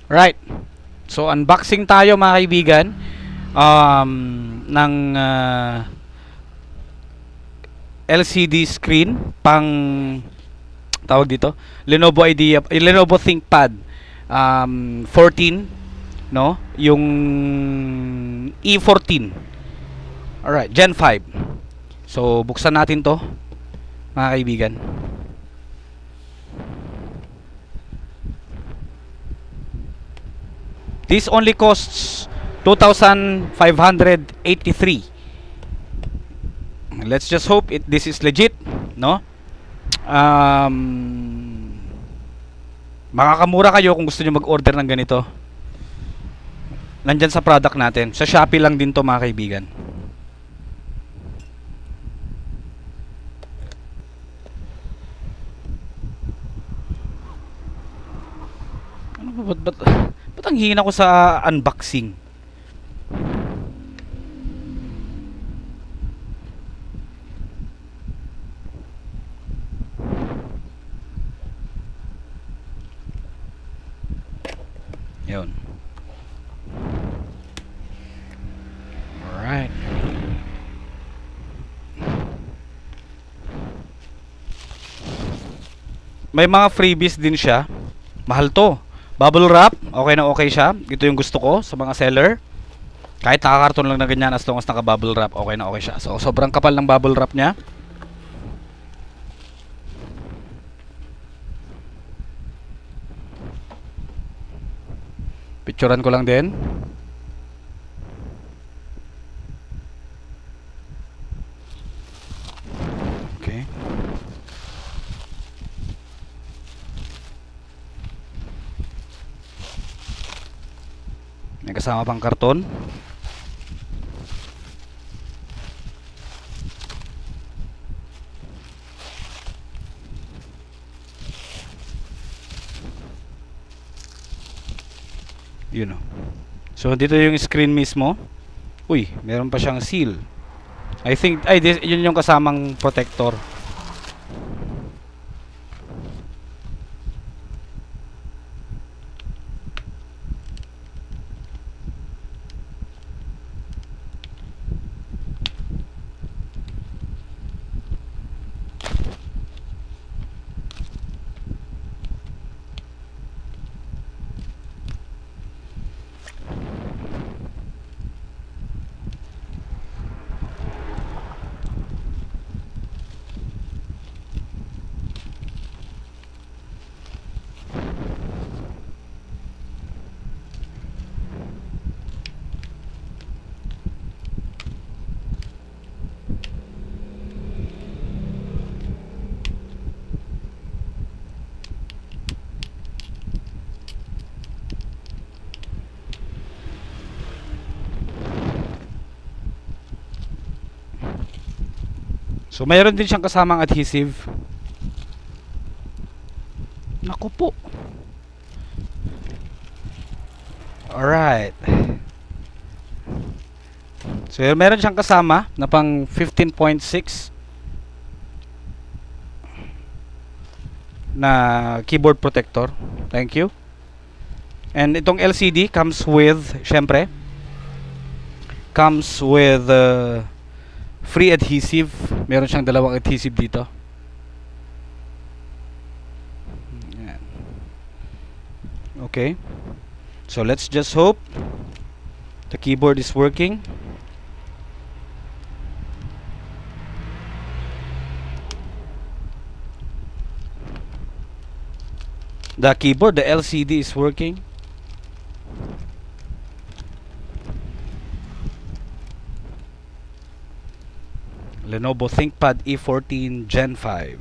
Right. So unboxing tayo mga kaibigan ng LCD screen pang tawag dito Lenovo ThinkPad 14, no, yung E14. Alright, Gen 5. So buksan natin to mga kaibigan. This only costs 2,583. Let's just hope this is legit, no? Makakamura kayo kung gusto niyo mag-order ng ganito. Nandyan sa product natin. Sa Shopee lang din to mga kaibigan. Ano ba? Ba't ang hina ko sa unboxing? Yun. Alright. May mga freebies din siya. Mahal to. Bubble wrap, okay na okay siya. Ito yung gusto ko sa mga seller. Kahit nakakarton lang na ganyan, as long as naka bubble wrap, okay na okay siya. So sobrang kapal ng bubble wrap niya. Picturean ko lang din. Okay. May kasama pang karton. Yun o. So dito yung screen mismo. Uy, meron pa siyang seal. I think, yun yung kasamang protector. So mayroon din siyang kasamang adhesive. Naku po. Alright. So meron siyang kasama na pang 15.6 na keyboard protector. Thank you. And itong LCD comes with, syempre, comes with free adhesive. Meron siyang dalawang adhesive dito. Yan. Okay. So let's just hope the keyboard is working. The keyboard, the LCD is working. Lenovo ThinkPad E14 Gen 5.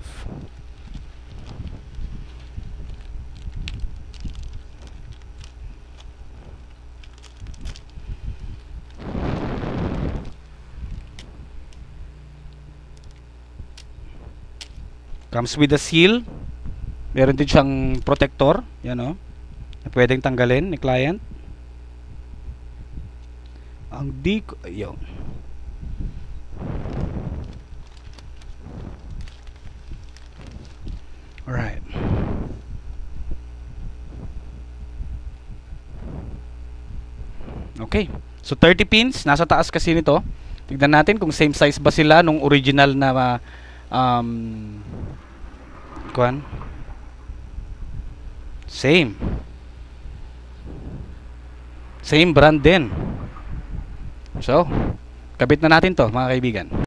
Comes with a seal. Meron din siyang protector, yan o, na pwedeng tanggalin ni client. Ang di ko, ayun. Alright. Okay. So 30 pins, nasa taas kasi nito. Tignan natin kung same size ba sila nung original na kuan. Same. Same brand din. So, kabit na natin to, mga kaibigan.